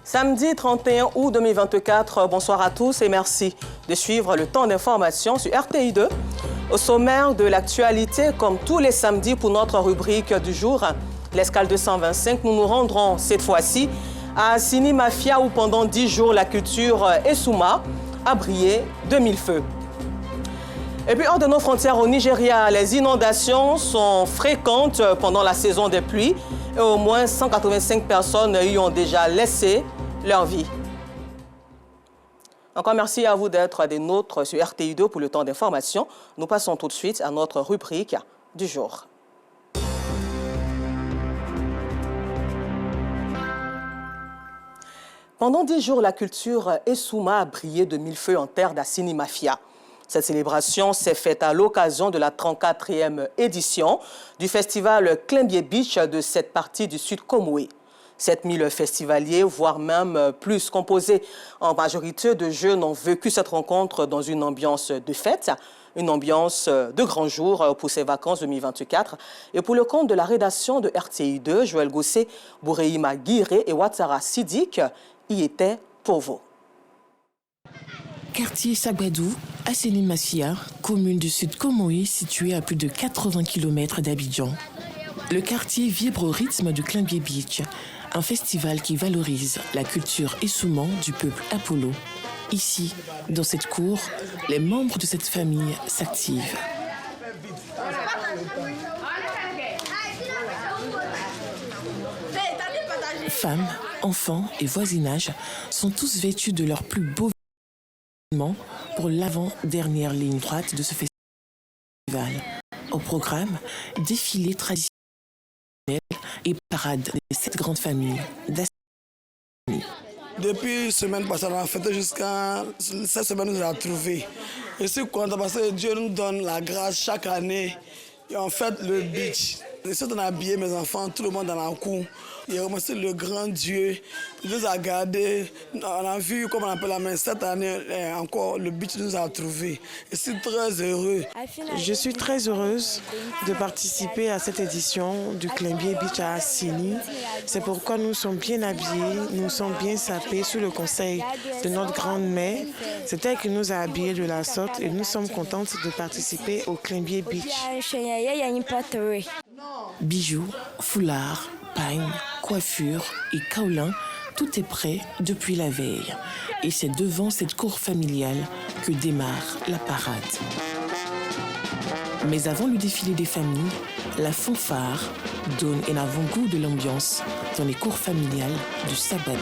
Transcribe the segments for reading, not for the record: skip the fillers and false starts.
Samedi 31 août 2024, bonsoir à tous et merci de suivre le temps d'information sur RTI2. Au sommaire de l'actualité, comme tous les samedis pour notre rubrique du jour, l'escale 225, nous nous rendrons cette fois-ci à Sini Mafia où pendant 10 jours la culture Essouma a brillé de mille feux. Et puis hors de nos frontières au Nigeria, les inondations sont fréquentes pendant la saison des pluies et au moins 185 personnes y ont déjà laissé leur vie. Encore merci à vous d'être des nôtres sur RTI2 pour le temps d'information. Nous passons tout de suite à notre rubrique du jour. Pendant 10 jours, la culture Essouma a brillé de mille feux en terre d'Assini Mafia. Cette célébration s'est faite à l'occasion de la 34e édition du festival Klembié Beach de cette partie du Sud Komoué. 7000 festivaliers, voire même plus, composés en majorité de jeunes, ont vécu cette rencontre dans une ambiance de fête, une ambiance de grand jour pour ces vacances 2024. Et pour le compte de la rédaction de RTI2, Joël Gossé, Boureima Guiré et Ouattara Sidik y étaient pour vous. Quartier Sabadou, à Sini Mafia, commune du Sud Komoué située à plus de 80 km d'Abidjan. Le quartier vibre au rythme du Klembié Beach, un festival qui valorise la culture Essouman du peuple Apollo. Ici, dans cette cour, les membres de cette famille s'activent. Femmes, enfants et voisinage sont tous vêtus de leurs plus beaux vêtements pour l'avant-dernière ligne droite de ce festival. Au programme, défilé traditionnel et parade des 7 grandes familles d'Assini. Depuis la semaine passée, on a fêté jusqu'à cette semaine, nous avons trouvé. Je suis content parce que Dieu nous donne la grâce chaque année. Et on fête le beach. Je suis habillé mes enfants, tout le monde dans la cour. Et remercie le grand Dieu. Il nous a gardés. On a vu, comme on appelle la main, cette année encore, le beach nous a trouvés. Je suis très heureux. Je suis très heureuse de participer à cette édition du Klembié Beach à Assini. C'est pourquoi nous sommes bien habillés, nous sommes bien sapés sous le conseil de notre grande-mère. C'est elle qui nous a habillés de la sorte et nous sommes contentes de participer au Klembié Beach. Bijoux, foulards, pagnes, coiffures et kaolins, tout est prêt depuis la veille. Et c'est devant cette cour familiale que démarre la parade. Mais avant le défilé des familles, la fanfare donne un avant-goût de l'ambiance dans les cours familiales du Sabadou.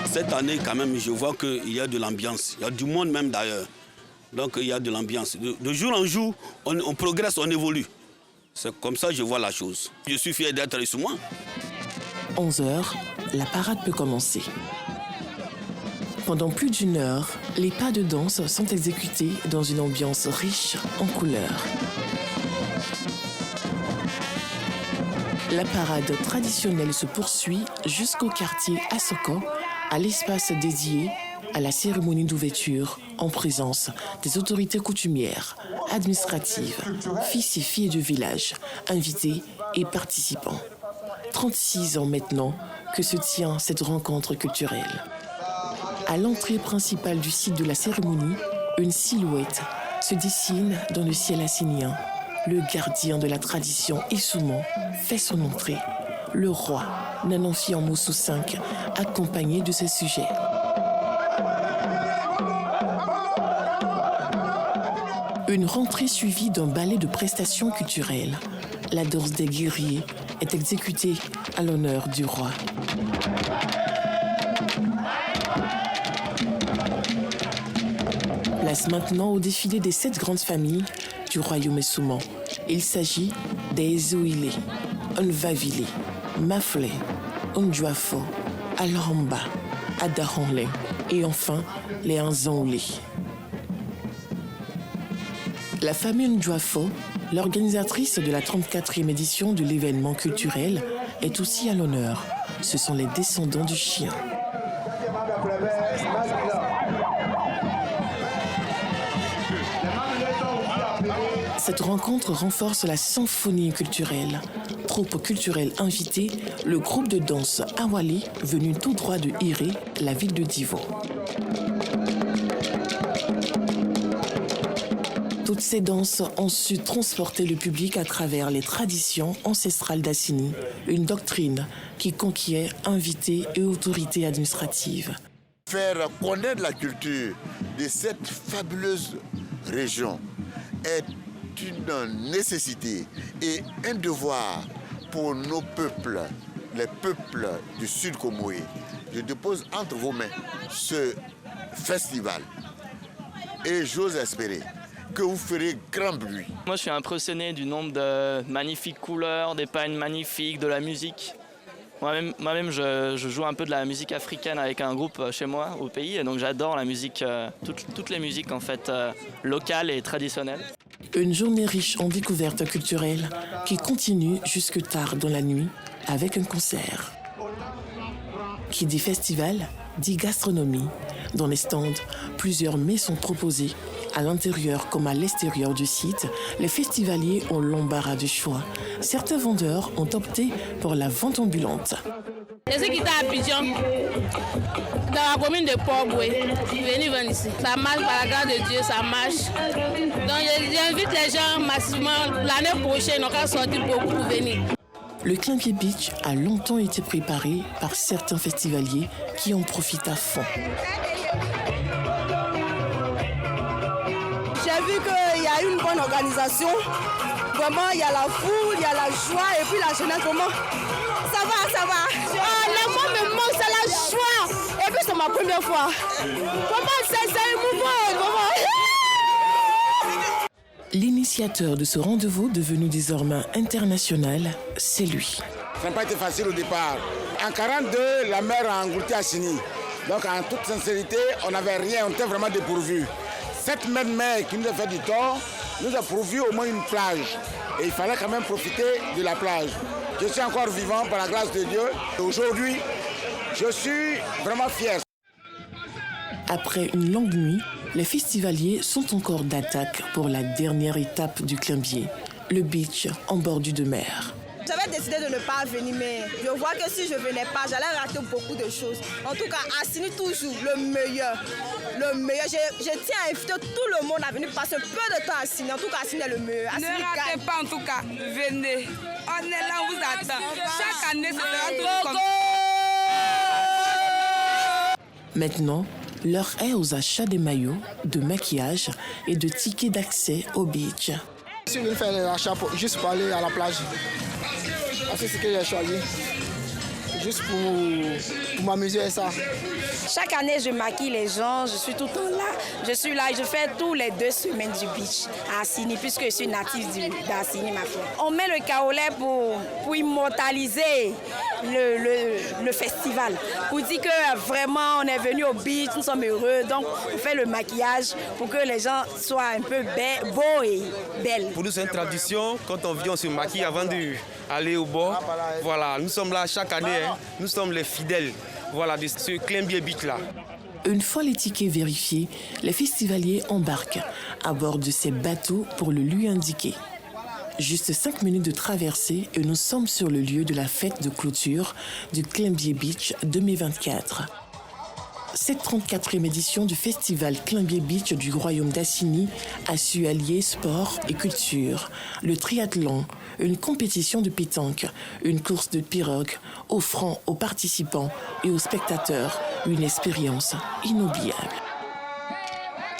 Cette année, quand même, je vois qu'il y a de l'ambiance. Il y a du monde même d'ailleurs. Donc, il y a de l'ambiance. De jour en jour, on progresse, on évolue. C'est comme ça que je vois la chose. Je suis fier d'être sous moi. 11h, la parade peut commencer. Pendant plus d'1 heure, les pas de danse sont exécutés dans une ambiance riche en couleurs. La parade traditionnelle se poursuit jusqu'au quartier Asoko, à l'espace dédié à la cérémonie d'ouverture en présence des autorités coutumières, administratives, fils et filles de village, invités et participants. 36 ans maintenant que se tient cette rencontre culturelle. À l'entrée principale du site de la cérémonie, une silhouette se dessine dans le ciel assinien. Le gardien de la tradition Essouman fait son entrée. Le roi, Nanonfi en Moussou V, accompagné de ses sujets. Une rentrée suivie d'un ballet de prestations culturelles. La danse des guerriers est exécutée à l'honneur du roi. Place maintenant au défilé des 7 grandes familles du royaume Essouman. Il s'agit des Ezoïlé, Onvavile, Maflé, Ondjuafo, Alramba, Adaronlé et enfin les Anzanoulé. La famille Ondjuafo, l'organisatrice de la 34e édition de l'événement culturel, est aussi à l'honneur. Ce sont les descendants du chien. Cette rencontre renforce la symphonie culturelle. Troupe culturelle invitée, le groupe de danse Awali, venu tout droit de Iré, la ville de Divo. Toutes ces danses ont su transporter le public à travers les traditions ancestrales d'Assini, une doctrine qui conquiert invités et autorités administratives. Faire connaître la culture de cette fabuleuse région est une nécessité et un devoir pour nos peuples, les peuples du Sud Comoé. Je dépose entre vos mains ce festival et j'ose espérer que vous ferez grand bruit. Moi, je suis impressionné du nombre de magnifiques couleurs, des pailles magnifiques, de la musique. Moi-même, je joue un peu de la musique africaine avec un groupe chez moi, au pays. Et donc, j'adore la musique, toutes les musiques en fait, locales et traditionnelles. Une journée riche en découvertes culturelles qui continue jusque tard dans la nuit avec un concert. Qui dit festival, dit gastronomie. Dans les stands, plusieurs mets sont proposés. À l'intérieur comme à l'extérieur du site, les festivaliers ont l'embarras du choix. Certains vendeurs ont opté pour la vente ambulante. Je sais qu'il est à Abidjan, dans la commune de Port-Boué. Venez vendre ici. Ça marche par la grâce de Dieu, ça marche. Donc j'invite les gens massivement l'année prochaine, on va sortir beaucoup pour venir. Le Climbié Beach a longtemps été préparé par certains festivaliers qui en profitent à fond. J'ai vu qu'il y a une bonne organisation. Vraiment, il y a la foule, il y a la joie et puis la jeunesse. Vraiment, ça va, ça va. Les mots me manquent, c'est la joie. Et puis c'est ma première fois. Vraiment, c'est émouvant. Vraiment. L'initiateur de ce rendez-vous, devenu désormais international, c'est lui. Ça n'a pas été facile au départ. En 1942, la mer a englouti Assini. Donc en toute sincérité, on n'avait rien, on était vraiment dépourvus. Cette même mer qui nous a fait du tort nous a pourvu au moins une plage. Et il fallait quand même profiter de la plage. Je suis encore vivant par la grâce de Dieu. Aujourd'hui, je suis vraiment fier. Après une longue nuit, les festivaliers sont encore d'attaque pour la dernière étape du Climbié, le beach en bordure de mer. J'avais décidé de ne pas venir, mais je vois que si je ne venais pas, j'allais rater beaucoup de choses. En tout cas, Assini toujours le meilleur. Le meilleur. Je tiens à inviter tout le monde à venir passer peu de temps à Assini. En tout cas, Assini est le meilleur. Ne ratez pas en tout cas, venez. On est là, on vous attend. Chaque année, ça sera tout comme... Maintenant, l'heure est aux achats des maillots, de maquillage et de tickets d'accès au beach. Je suis venu faire les achats juste pour aller à la plage. C'est ce que j'ai choisi. Juste pour m'amuser avec ça. Chaque année, je maquille les gens, je suis tout le temps là. Je suis là, je fais tous les 2 semaines du beach à Assini, puisque je suis native d'Assini Mafia. On met le kaolé pour immortaliser le festival. Pour dire que vraiment, on est venu au beach, nous sommes heureux. Donc, on fait le maquillage pour que les gens soient un peu beaux et belles. Pour nous, c'est une tradition. Quand on vient, on se maquille avant d'aller au bord. Voilà, nous sommes là chaque année. Hein. Nous sommes les fidèles. Voilà, de ce Climbié Beach là. Une fois les tickets vérifiés, les festivaliers embarquent à bord de ces bateaux pour le lieu indiqué. Juste 5 minutes de traversée et nous sommes sur le lieu de la fête de clôture du Climbié Beach 2024. Cette 34e édition du festival Climbié Beach du royaume d'Assini a su allier sport et culture, le triathlon, une compétition de pétanque, une course de pirogue, offrant aux participants et aux spectateurs une expérience inoubliable.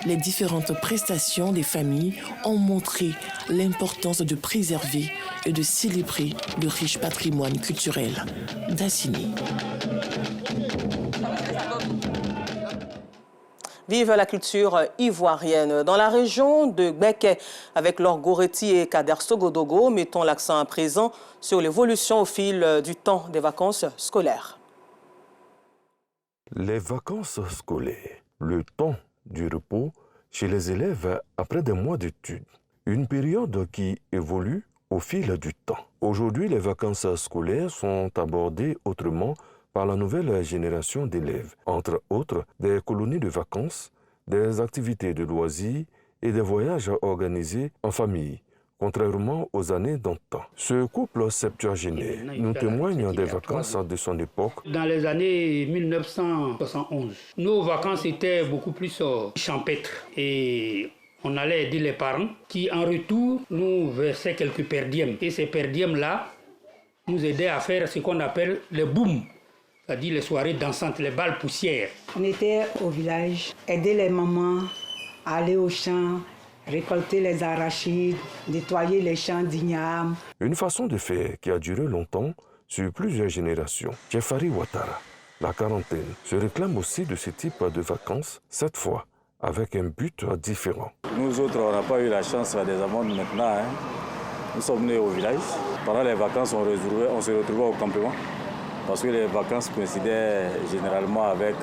Les différentes prestations des familles ont montré l'importance de préserver et de célébrer le riche patrimoine culturel d'Assini. Vive la culture ivoirienne. Dans la région de Gbeke, avec Laure Goretti et Kader Sogodogo, mettons l'accent à présent sur l'évolution au fil du temps des vacances scolaires. Les vacances scolaires, le temps du repos chez les élèves après des mois d'études. Une période qui évolue au fil du temps. Aujourd'hui, les vacances scolaires sont abordées autrement par la nouvelle génération d'élèves, entre autres des colonies de vacances, des activités de loisirs et des voyages organisés en famille contrairement aux années d'antan. Ce couple septuagénaire nous témoigne des vacances de son époque. Dans les années 1971, nos vacances étaient beaucoup plus champêtres et on allait aider les parents qui, en retour, nous versaient quelques per diem. Et ces per diem-là nous aidaient à faire ce qu'on appelle les booms, c'est-à-dire les soirées dansantes, les balles poussières. On était au village, aider les mamans, aller au champ, récolter les arachides, nettoyer les champs d'igname. Une façon de faire qui a duré longtemps sur plusieurs générations. Jeffari Ouattara, la quarantaine, se réclame aussi de ce type de vacances, cette fois avec un but différent. Nous autres, on n'a pas eu la chance des amendes maintenant. Nous sommes nés au village. Pendant les vacances, on se retrouvait au campement parce que les vacances coïncidaient généralement avec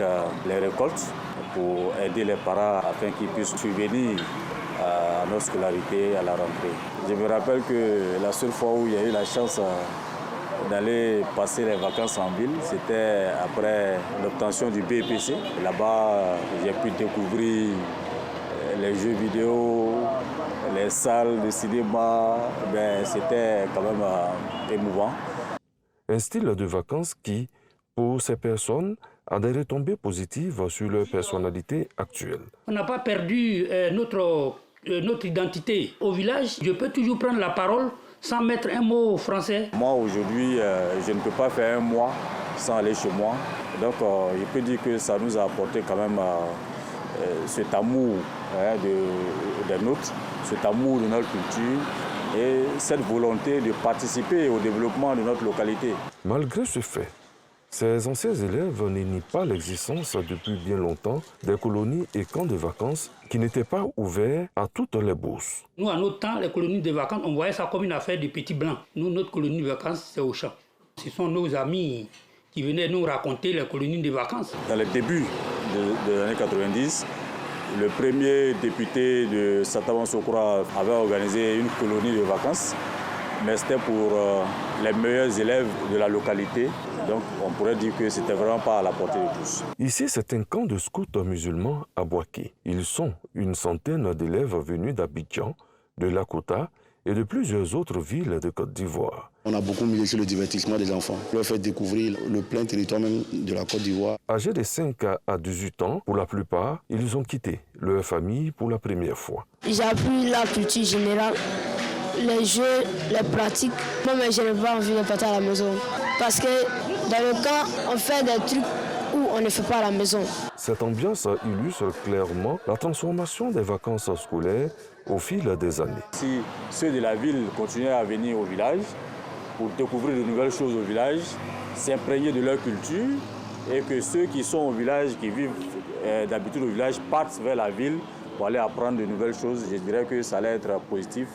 les récoltes pour aider les parents afin qu'ils puissent subvenir à notre scolarité, à la rentrée. Je me rappelle que la seule fois où il y a eu la chance d'aller passer les vacances en ville, c'était après l'obtention du BEPC. Là-bas, j'ai pu découvrir les jeux vidéo, les salles de cinéma. C'était quand même émouvant. Un style de vacances qui, pour ces personnes, a des retombées positives sur leur personnalité actuelle. On n'a pas perdu notre identité. Au village, je peux toujours prendre la parole sans mettre un mot français. Moi, aujourd'hui, je ne peux pas faire un mois sans aller chez moi. Donc, je peux dire que ça nous a apporté quand même cet amour des nôtres, cet amour de notre culture et cette volonté de participer au développement de notre localité. Malgré ce fait, ces anciens élèves ne nient pas l'existence depuis bien longtemps des colonies et camps de vacances qui n'étaient pas ouverts à toutes les bourses. Nous, à notre temps, les colonies de vacances, on voyait ça comme une affaire de petits blancs. Nous, notre colonie de vacances, c'est au champ. Ce sont nos amis qui venaient nous raconter les colonies de vacances. Dans les débuts des années 90, le premier député de Sataban-Sokora avait organisé une colonie de vacances, mais c'était pour les meilleurs élèves de la localité. Donc on pourrait dire que c'était vraiment pas à la portée de tous. Ici, c'est un camp de scouts musulmans à Boaké. Ils sont une centaine d'élèves venus d'Abidjan, de Lakota et de plusieurs autres villes de Côte d'Ivoire. On a beaucoup misé sur le divertissement des enfants, leur faire découvrir le plein territoire même de la Côte d'Ivoire. Âgés de 5 à 18 ans, pour la plupart, ils ont quitté leur famille pour la première fois. J'ai appris la culture générale, les jeux, les pratiques. Moi, je n'ai pas envie de partir à la maison. Parce que dans le camp, on fait des trucs où on ne fait pas à la maison. Cette ambiance illustre clairement la transformation des vacances scolaires au fil des années. Si ceux de la ville continuaient à venir au village pour découvrir de nouvelles choses au village, s'imprégner de leur culture, et que ceux qui sont au village, qui vivent d'habitude au village, partent vers la ville pour aller apprendre de nouvelles choses, je dirais que ça allait être positif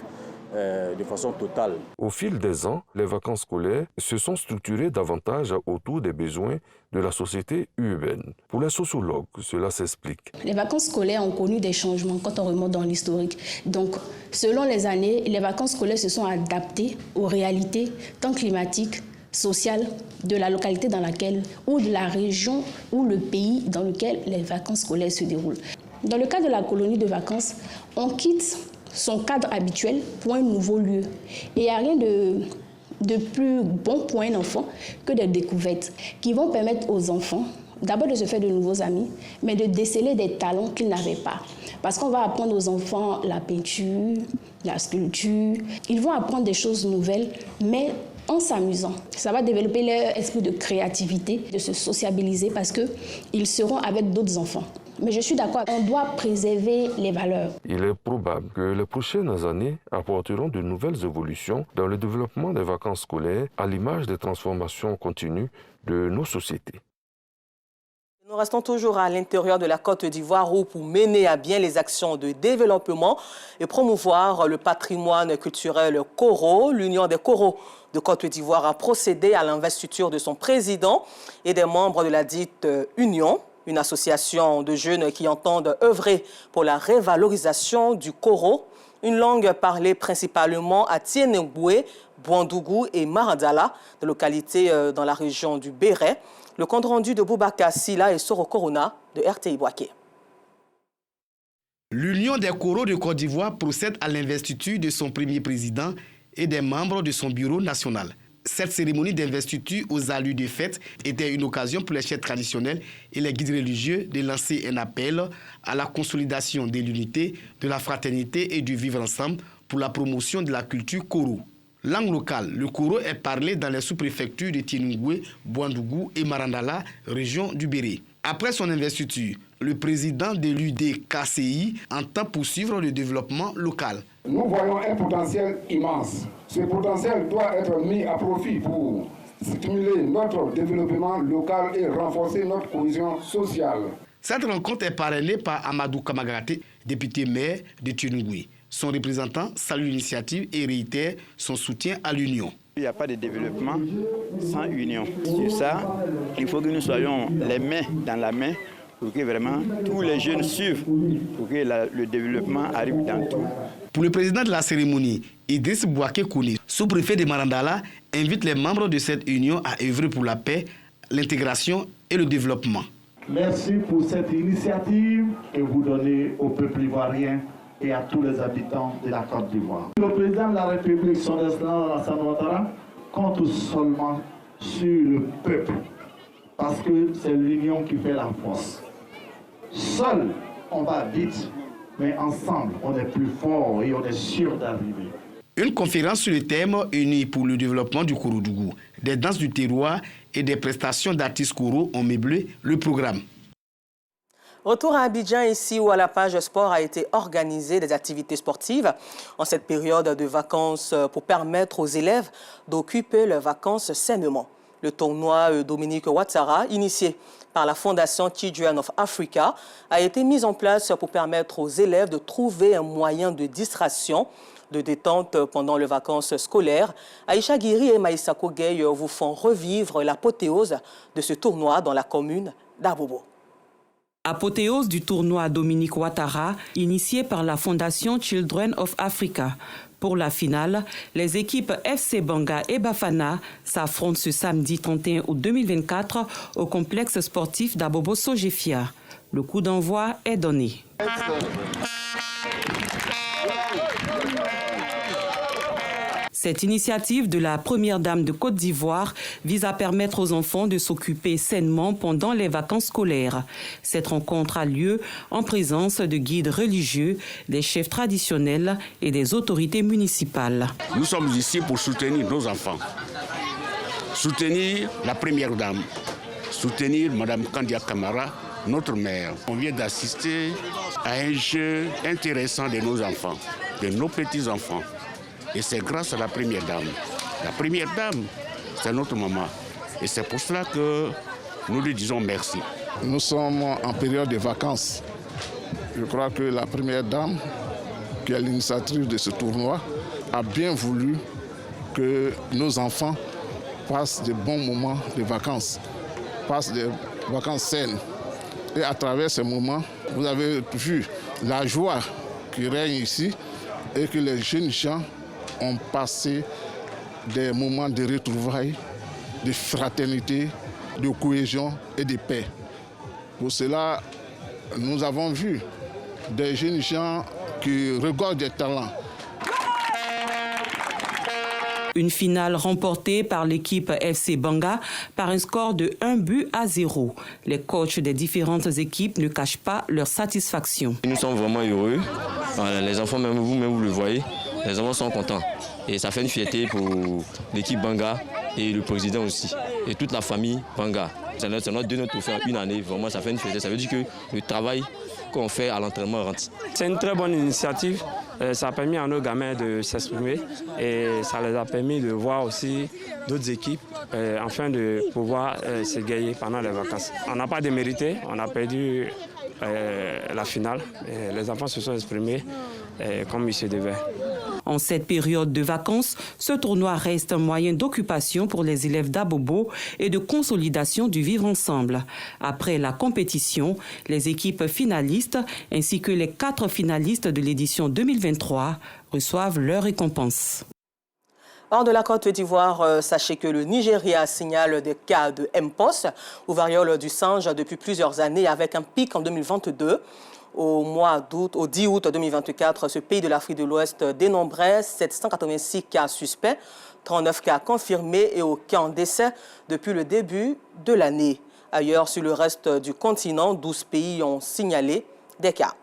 de façon totale. Au fil des ans, les vacances scolaires se sont structurées davantage autour des besoins de la société urbaine. Pour les sociologues, cela s'explique. Les vacances scolaires ont connu des changements quand on remonte dans l'historique. Donc, selon les années, les vacances scolaires se sont adaptées aux réalités tant climatiques, sociales de la localité dans laquelle, ou de la région ou le pays dans lequel les vacances scolaires se déroulent. Dans le cas de la colonie de vacances, on quitte son cadre habituel pour un nouveau lieu. Et il n'y a rien de plus bon pour un enfant que des découvertes qui vont permettre aux enfants d'abord de se faire de nouveaux amis, mais de déceler des talents qu'ils n'avaient pas. Parce qu'on va apprendre aux enfants la peinture, la sculpture. Ils vont apprendre des choses nouvelles, mais en s'amusant. Ça va développer leur esprit de créativité, de se sociabiliser parce qu'ils seront avec d'autres enfants. Mais je suis d'accord, on doit préserver les valeurs. Il est probable que les prochaines années apporteront de nouvelles évolutions dans le développement des vacances scolaires à l'image des transformations continues de nos sociétés. Nous restons toujours à l'intérieur de la Côte d'Ivoire où, pour mener à bien les actions de développement et promouvoir le patrimoine culturel Koro, l'Union des Koros de Côte d'Ivoire a procédé à l'investiture de son président et des membres de la dite Union, une association de jeunes qui entendent œuvrer pour la révalorisation du Koro, une langue parlée principalement à Tienengoué, Bouandougou et Marandala, des localités dans la région du Béret. Le compte rendu de Boubacar Silla et Soro Corona de RTI Boaké. L'Union des coraux de Côte d'Ivoire procède à l'investiture de son premier président et des membres de son bureau national. Cette cérémonie d'investiture aux allures de fête était une occasion pour les chefs traditionnels et les guides religieux de lancer un appel à la consolidation de l'unité, de la fraternité et du vivre ensemble pour la promotion de la culture koro. Langue locale, le koro est parlé dans les sous-préfectures de Tienougué, Bouandougou et Marandala, région du Béré. Après son investiture, le président de l'UDKCI entend poursuivre le développement local. Nous voyons un potentiel immense. Ce potentiel doit être mis à profit pour stimuler notre développement local et renforcer notre cohésion sociale. Cette rencontre est parrainée par Amadou Kamagate, député maire de Tienougué. Son représentant salue l'initiative et réitère son soutien à l'Union. Il n'y a pas de développement sans union. Sur ça, il faut que nous soyons les mains dans la main pour que vraiment tous les jeunes suivent, pour que le développement arrive dans tout. Pour le président de la cérémonie, Idriss Bouaké Kouni, sous-préfet de Marandala, invite les membres de cette union à œuvrer pour la paix, l'intégration et le développement. Merci pour cette initiative que vous donnez au peuple ivoirien et à tous les habitants de la Côte d'Ivoire. Le président de la République, son Excellence Alassane Ouattara, compte seulement sur le peuple, parce que c'est l'union qui fait la force. Seul, on va vite, mais ensemble, on est plus fort et on est sûr d'arriver. Une conférence sur le thème Unis pour le développement du Korodougou, des danses du terroir et des prestations d'artistes coraux ont meublé le programme. Retour à Abidjan, ici où à la page sport a été organisée des activités sportives en cette période de vacances pour permettre aux élèves d'occuper leurs vacances sainement. Le tournoi Dominique Ouattara, initié par la Fondation Children of Africa, a été mis en place pour permettre aux élèves de trouver un moyen de distraction, de détente pendant les vacances scolaires. Aïcha Guiri et Maïssa Kogey vous font revivre l'apothéose de ce tournoi dans la commune d'Abobo. Apothéose du tournoi Dominique Ouattara, initié par la Fondation Children of Africa. Pour la finale, les équipes FC Banga et Bafana s'affrontent ce samedi 31 août 2024 au complexe sportif d'Abobo Sogefia. Le coup d'envoi est donné. Cette initiative de la première dame de Côte d'Ivoire vise à permettre aux enfants de s'occuper sainement pendant les vacances scolaires. Cette rencontre a lieu en présence de guides religieux, des chefs traditionnels et des autorités municipales. Nous sommes ici pour soutenir nos enfants, soutenir la première dame, soutenir Mme Kandia Kamara, notre mère. On vient d'assister à un jeu intéressant de nos enfants, de nos petits-enfants. Et c'est grâce à la première dame. La première dame, c'est notre maman. Et c'est pour cela que nous lui disons merci. Nous sommes en période de vacances. Je crois que la première dame, qui est l'initiatrice de ce tournoi, a bien voulu que nos enfants passent de bons moments de vacances, passent des vacances saines. Et à travers ces moments, vous avez vu la joie qui règne ici et que les jeunes gens ont passé des moments de retrouvailles, de fraternité, de cohésion et de paix. Pour cela, nous avons vu des jeunes gens qui regorgent des talents. Une finale remportée par l'équipe FC Banga par un score de 1-0. Les coachs des différentes équipes ne cachent pas leur satisfaction. Nous sommes vraiment heureux. Les enfants, même vous le voyez, les enfants sont contents. Et ça fait une fierté pour l'équipe Banga et le président aussi. Et toute la famille Banga. C'est notre deuxième trophée en une année. Vraiment, ça fait une fierté. Ça veut dire que le travail qu'on fait à l'entraînement rentre. C'est une très bonne initiative. Ça a permis à nos gamins de s'exprimer et ça les a permis de voir aussi d'autres équipes afin de pouvoir s'égayer pendant les vacances. On n'a pas démérité, on a perdu la finale. Et les enfants se sont exprimés comme il se devait. En cette période de vacances, ce tournoi reste un moyen d'occupation pour les élèves d'Abobo et de consolidation du vivre ensemble. Après la compétition, les équipes finalistes ainsi que les 4 finalistes de l'édition 2023 reçoivent leur récompense. Hors de la Côte d'Ivoire, sachez que le Nigeria signale des cas de Mpox ou variole du singe depuis plusieurs années avec un pic en 2022. Au 10 août 2024, ce pays de l'Afrique de l'Ouest dénombrait 786 cas suspects, 39 cas confirmés et aucun décès depuis le début de l'année. Ailleurs, sur le reste du continent, 12 pays ont signalé des cas.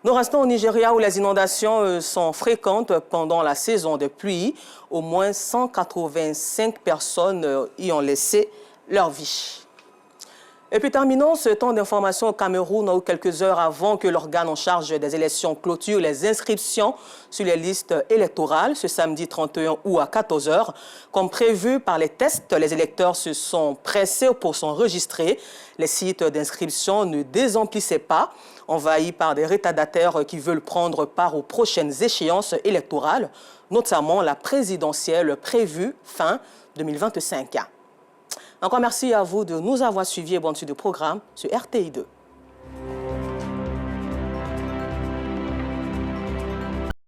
Nous restons au Nigeria où les inondations sont fréquentes pendant la saison de pluie. Au moins 185 personnes y ont laissé leur vie. Et puis terminons ce temps d'information au Cameroun où quelques heures avant que l'organe en charge des élections clôture les inscriptions sur les listes électorales ce samedi 31 août à 14 h. Comme prévu par les tests, les électeurs se sont pressés pour s'enregistrer. Les sites d'inscription ne désemplissaient pas, envahis par des retardataires qui veulent prendre part aux prochaines échéances électorales, notamment la présidentielle prévue fin 2025. Encore merci à vous de nous avoir suivis et bonne suite de programme sur RTI2.